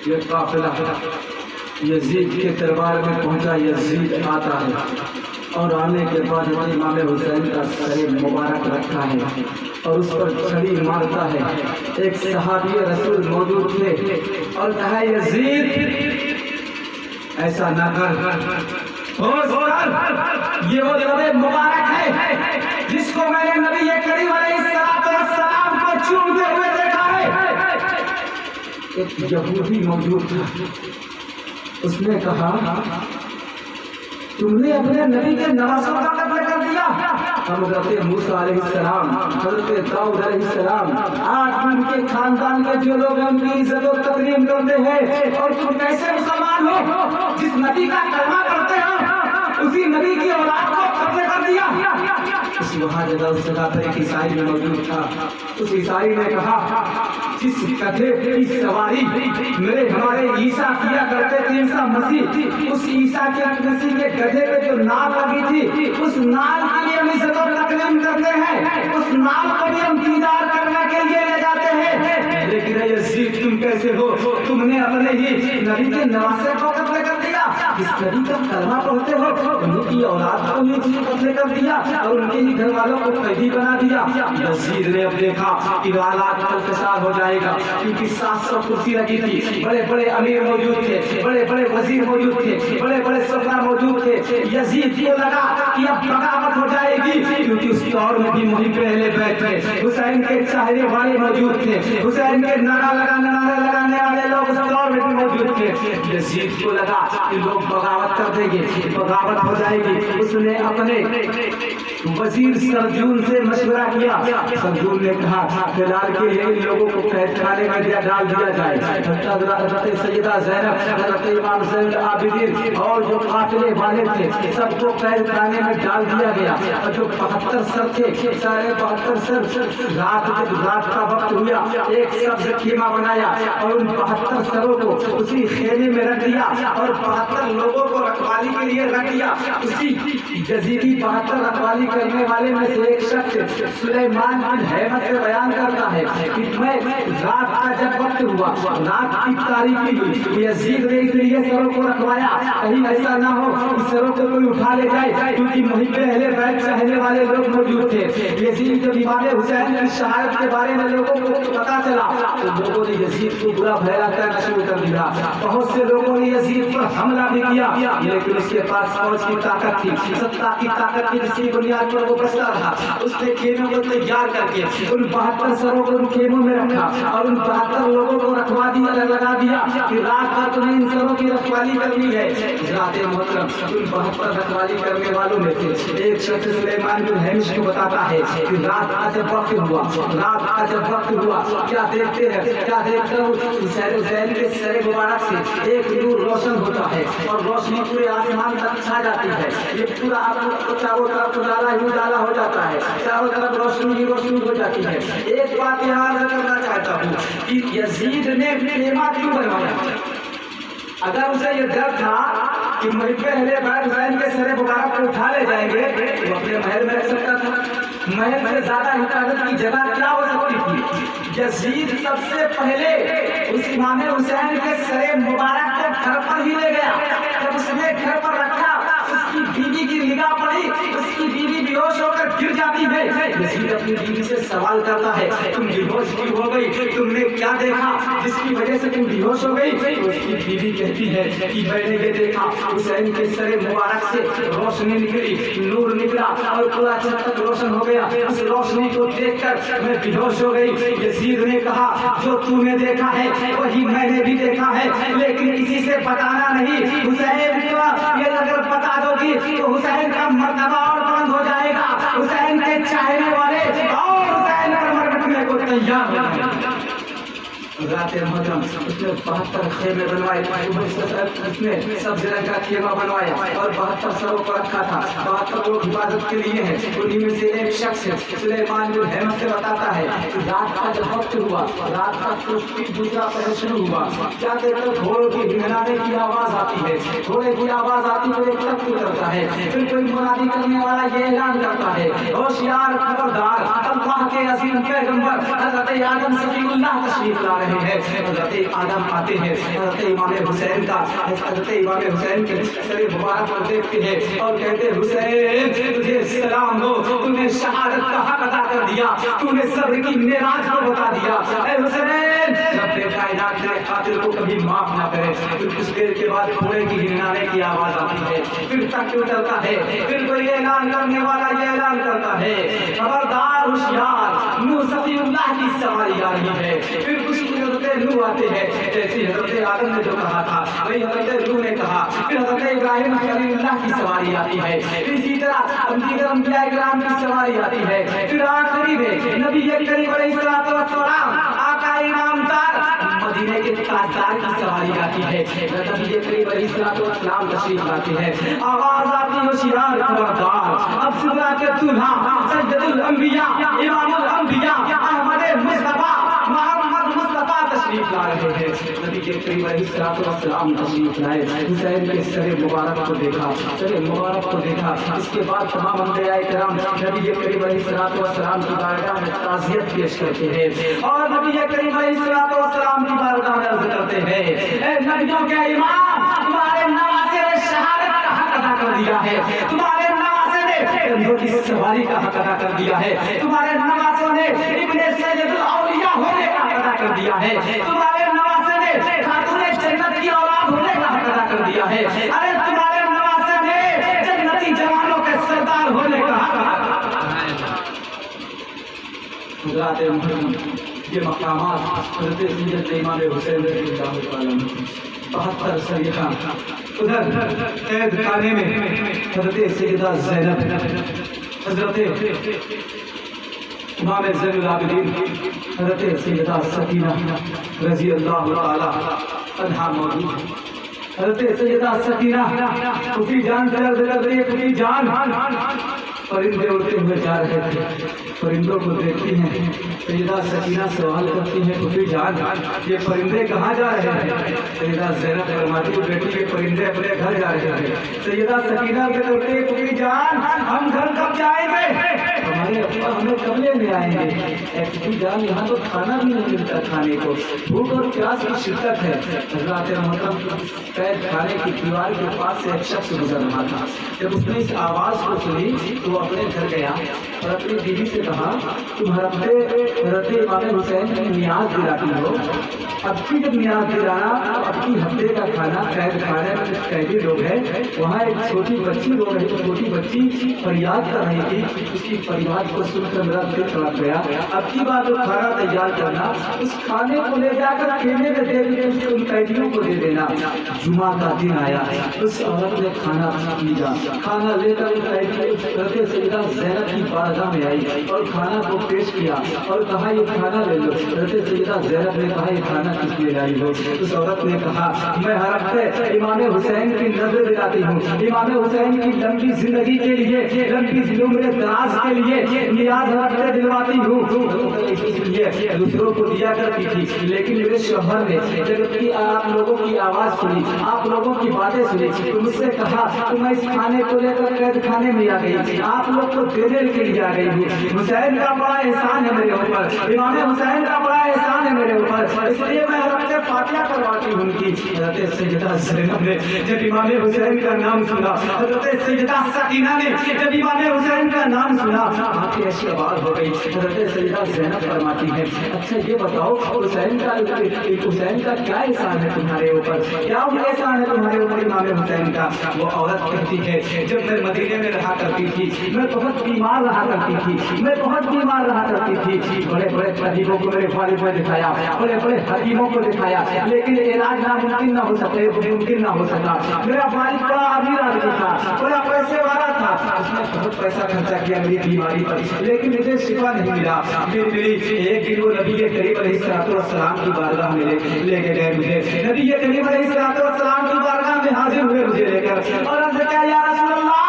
یہ قافلہ یزید کے دربار میں پہنچا. یزید آتا ہے اور آنے کے بعد امام حسین کا سر مبارک رکھا ہے اور اس پر چھڑی مارتا ہے. ایک صحابی رسول موجود تھے اور کہا یزید ایسا نہ کر، یہ وہ لب مبارک ہے جس کو میں نے نبی کریم علیہ السلام کو چومتے ہوئے دیکھا ہے. ایک یہودی موجود تھا، اس نے کہا تم نے اپنے نبی کے نواسوں کا قتل کر دیا. حضرت موسیٰ علیہ السلام، حضرت داؤد علیہ السلام، آج ان کے خاندان کے جو لوگ ان کی عزت و تکریم کرتے ہیں، اور تم کیسے مسلمان ہو جس نبی کا کلمہ پڑھتے ہو اسی نبی کی اولاد کو قتل کر دیا. اس وہاں اس جگہ پر ایک عیسائی میں موجود تھا. اس عیسائی نے کہا جس گدھے کی سواری میرے ہمارے عیسیٰ کیا کرتے تھے، عیسیٰ مسیح، اس عیسیٰ کے مسیح کے گدھے پہ جو نال لگی تھی اس نال کی بھی ہم عزت و تکریم کرتے ہیں، اس نال کو بھی ہم دیدار کرنے کے لیے لے جاتے ہیں. لیکن یزید تم کیسے ہو؟ تم نے اپنے ہی نبی کے نواسے کو قتل کر دیا. اس نبی کا کلمہ پڑھتے ہو، ان کی اولاد کو بھی قتل کر دیا اور ان کے ہی گھر والوں کو قیدی بنا دیا. یزید نے اب دیکھا کہ حالات انتشار ہو جائے گا، کیونکہ 700 کرسی لگی تھی، بڑے بڑے امیر موجود تھے، بڑے بڑے وزیر موجود تھے، بڑے بڑے سردار موجود تھے. یزید کو لگا کہ اب بغاوت ہو جائے گی، کیونکہ اس کی اور بھی محب اہل بیت تھے، حسین کے چاہنے والے موجود تھے، حسین کے نعرے لگانے والے لوگ اس دور میں بھی موجود تھے. یزید کو لگا کہ لوگ بغاوت کر دیں گے، بغاوت ہو جائے گی. اس نے اپنے وزیر سرجون سے مشورہ کیا. سرجون نے کہا فی الحال کے لیے ان لوگوں کو قید خانے میں ڈال دیا جائے. حضرت سیدہ زینب، حضرت امام زین العابدین اور جو قافلے والے تھے سب کو قید خانے میں ڈال دیا گیا. اور جو 72 سر تھے، سارے 72 سر رات کا وقت ہوا، ایک سبز خیمہ بنایا اور ان 72 سروں کو اسی خیمے میں رکھ دیا اور 72 لوگوں کو رکھوالی کے لیے رکھ دیا. اسی جزیری 72 رکھوالی کرنے والے میں سے ایک شخص سلیمان بن حیمت سے بیان کرتا ہے کہ میں رات کا جب وقت ہوا، رات کی تاریکی ہوئی، یزید نے اس لیے سروں کو رکھوایا کہیں ایسا نہ ہو اس سروں کو کوئی اٹھا لے جائے، کیونکہ محب اہل بیت چاہنے والے لوگ موجود تھے. یزید جب امام حسین کی شہادت کے بارے میں لوگوں کو پتا چلا تو لوگوں نے یزید کو برا بھلا کہنا شروع کر دیا. بہت سے لوگوں نے یزید پر حملہ بھی کیا، لیکن اس کے پاس فوج کی طاقت تھی، ستا کی طاقت کی، جس کی بنیاد پر وہ بچتا رہا. اس نے خیموں کو تیار کر کے ان 72 سروں کو ان خیموں میں رکھا اور ان 72 لوگوں کو رکھوا دیا، لگا دیا کہ رات بھر تمہیں ان سروں کی رکھوالی کرنی ہے. حضرات محترم، ان 72 رکھوالی کرنے والوں میں سے ایک شخص سلیمان بن حیمش کو بتاتا ہے کہ رات کا جب وقت ہوا، رات کا جب وقت ہوا کیا دیکھتے ہیں، کیا دیکھ کر حسین کے سر مبارک سے ایک نور روشن ہوتا ہے اور روشنی پورے آسمان تک چھا جاتی ہے. یہ پورا چاروں طرف اجالا ہی اجالا ہو جاتا ہے، چاروں طرف روشنی ہی روشنی ہو جاتی ہے. ایک بات یہاں کرنا چاہتا ہوں کہ یزید نے خیمہ کیوں بنوایا؟ اگر اسے یہ ڈر تھا کہ محب اہل بیت حسین کے سر مبارک کو اٹھا لے جائیں گے تو اپنے محل میں رکھ سکتا تھا. محل سے زیادہ حفاظت کی جگہ کیا ہو سکتی تھی؟ یزید سب سے پہلے اس امام حسین کے سر مبارک کو گھر پر ہی لے گیا. جب اس نے گھر پر رکھا اس کی بیوی کی نگاہ پڑی، اس کی بیوی بے ہوش ہو کر گر جاتی ہے. یزید اپنی بیوی سے سوال کرتا ہے تم بے ہوش کیوں ہو گئی، تم نے کیا دیکھا جس کی وجہ سے تم بے ہوش ہو گئی؟ تو اس کی بیوی کہتی ہے کہ میں نے یہ دیکھا حسین کے سر مبارک سے روشنی نکلی، نور نکلا اور پورا چھت تک روشن ہو گیا. اس روشنی کو دیکھ کر میں بے ہوش ہو گئی. یزید نے کہا جو تو نے دیکھا ہے وہی میں نے بھی دیکھا ہے، لیکن کسی سے بتانا نہیں. حسین کو یہ اگر بتا دو گی تو حسین کا مرتبہ اور بلند ہو جائے گا، حسین کے چاہنے والے اور حسین پر مرنے کو تیار ہو جائیں گے. رات محرم اس نے 72 خیمے بنوائے، اس نے سبز رنگ کا خیمہ بنوایا اور 72 سروں کو رکھا تھا. 72 لوگ حفاظت کے لیے ہیں. انہیں میں سے ایک شخص سلیمان بن حیمت سے بتاتا ہے کہ رات کا جب وقت ہوا، رات کا دوسرا پہر شروع ہوا، کیا دیکھ کر گھوڑوں کی بھنگانے کی آواز آتی ہے. گھوڑے کی آواز آتی ہے، ایک تخت اترتا ہے. پھر کوئی منادی کرنے والا یہ اعلان کرتا ہے ہوشیار خبردار، اب اللہ کے عظیم پیغمبر حضرت آدم صفی اللہ تشریف لا رہے ہیں. حضرت آدم آتے ہیں, حضرت امام حسین کے سر مبارک پر دیکھتے ہیں اور کہتے ہیں حسین تجھے سلام ہو, تو نے شہادت کا حق ادا کر دیا, تو نے صبر کی معراج کو بتا دیا. اے حسین رب کائنات کے قاتل کو کبھی معاف نہ کرے. پھر کچھ دیر کے بعد گھوڑے کی ہنانے کی آواز آتی ہے, پھر تک چلتا ہے, پھر کوئی اعلان کرنے والا یہ اعلان کرتا ہے خبردار ہوشیار نو صفی اللہ کی سواری آ رہی ہے. پھر کچھ حضرت نو آتے ہیں, جیسے حضرت آدم نے جو کہا تھا وہی حضرت نو نے کہا. پھر حضرت ابراہیم خلیل اللہ کی سواری آتی ہے, اسی طرح دیگر انبیاء کرام کی سواری آتی ہے. پھر آخری میں نبی کریم علیہ السلام آقا انعامدار مدینے کے تاجدار کی سواری آتی ہے. نبی کریم علیہ السلام تشریف لاتے ہیں, آواز آتی ہوشیار خبردار اب صدا کے دولہا سید الانبیاء امام الانبیاء احمد مصطفیٰ محمد مصطفیٰ تشریف لا رہے ہیں. نبی کریم علیہ السلام تشریف لائے, حسین کے سر مبارک کو دیکھا, اس کے بعد تمام انبیاء کرام نبی کریم علیہ السلام کی بارگاہ میں تعزیت پیش کرتے ہیں اور نبی کریم علیہ السلام کی بارگاہ میں عرض کرتے ہیں اے نبیوں کے امام, تمہارے نواسے نے شہادت کا حق ادا کر دیا ہے, تمہارے نواسے نے کندھوں کی سواری کا حق ادا کر دیا ہے, تمہارے نواسوں نے ابن سید الاولیاء ہونے کا حق ادا کر دیا ہے, تمہارے نواسے نے خاتون جنت کی اولاد ہونے کا حق ادا کر دیا ہے, ارے تمہارے نواسے نے جنتی جوانوں کے سردار ہونے کا حق ادا کر دیا ہے. حضرات محترم, یہ مقامات حضرت سیدنا امام حسین رضی اللہ عنہ 72 سریحہ ادھر قید خانے میں حضرت سیدہ زینب, حضرت امام زین العابدین حضرت سیدہ سکینہ رضی اللہ تعالی عنہا موجود. حضرت سیدہ سکینہ پھوپھی جان سے عرض کر رہی ہے, پھوپھی جان پرندے اڑتے ہوئے جا رہے تھے, پرندوں کو دیکھتی ہیں, سیدہ سکینہ سوال کرتی ہیں پھوپھی جان یہ پرندے کہاں جا رہے ہیں؟ سیدہ زینب فرماتی ہے بیٹی یہ پرندے اپنے گھر جا رہے ہیں. سیدہ سکینہ کہتی ہے پھوپھی جان ہم گھر کب جائیں گے؟ ہمارے ابا ہمیں کب لینے آئیں گے؟ پھوپھی جان یہاں تو کھانا بھی نہیں ملتا کھانے کو, بھوک اور پیاس کی شدت ہے. حضرات محترم قید خانے کی دیوار کے پاس سے ایک شخص گزر رہا تھا. جب اس نے اس آواز کو سنی تو اپنے گھر گیا اور اپنی بیوی سے کہا تم حضرت امام حسین کی نیاز دلاتی ہو, اب کی جب نیاز دلانا اب کی ہفتے کا کھانا قید خانے میں قیدی لوگ ہیں, وہاں ایک چھوٹی بچی رو رہی, چھوٹی بچی فریاد کر رہی تھی, اس کی فریاد کو سن کر میرا دل تڑپ گیا. اب کی بات وہ کھانا تیار کرنا, اس کھانے کو لے جا کر کھینے میں دے دے ان قیدیوں کو دے دینا. جمعہ کا دن آیا, اس عورت نے کھانا لیا, کھانا لے کر حضرت سیدہ زینب کی بارگاہ میں آئی اور کھانا کو پیش کیا اور کہا یہ کھانا لے لو. حضرت سیدہ زینب نے کہا یہ کھانا کس لیے لائی ہو؟ اس عورت نے کہا میں ہر ہفتے امام حسین کی نظر دلاتی ہوں, امام حسین کی لمبی زندگی کے لیے, لمبی عمر دراز کے لیے نیاز ہر ہفتے دلواتی ہوں. دوسروں کو دیا کرتی تھی, لیکن میرے شوہر نے جب آپ لوگوں کی آواز سنی, آپ لوگوں کی باتیں سنی تو مجھ سے کہا تو میں اس کھانے کو لے کر قید خانے میں آ گئی, آپ لوگ کو دینے کے لیے آ گئی ہوں. حسین کا بڑا احسان ہے میرے اوپر, امام حسین کا بڑا احسان ہے میرے اوپر, اس لیے میں حضرت فاتحہ کرواتی ہوں ان کی. حضرت سیدہ زینب نے جب امام حسین کا نام سنا, حضرت سیدہ سکینہ نے جب امام حسین کا نام سنا, آنکھیں اشکبار ہو گئی. حضرت سیدہ زینب فرماتی ہے اچھا یہ بتاؤ حسین کا کیا احسان ہے تمہارے اوپر, کیا احسان ہے تمہارے اوپر امام حسین کا؟ وہ عورت کہتی ہے جب میں مدینے میں رہا کرتی تھی میں بہت بیمار رہا کرتی تھی, بڑے بڑے طبیبوں کو میرے والد نے دکھایا, بڑے بڑے حکیموں کو دکھایا, لیکن علاج ممکن نہ ہو سکا. میرا والد بڑا امیر آدمی تھا, بڑا پیسے والا تھا, اس نے بہت پیسہ خرچہ کیا میری بیماری پر, لیکن مجھے شفا نہیں ملا. ایک دن وہ نبی کریم علیہ السلام کی بارگاہ میں لے کے گئے مجھے, نبی کریم علیہ السلام کی بارگاہ میں حاضر ہوئے مجھے لے کر, اور عرض کیا یا رسول اللہ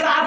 7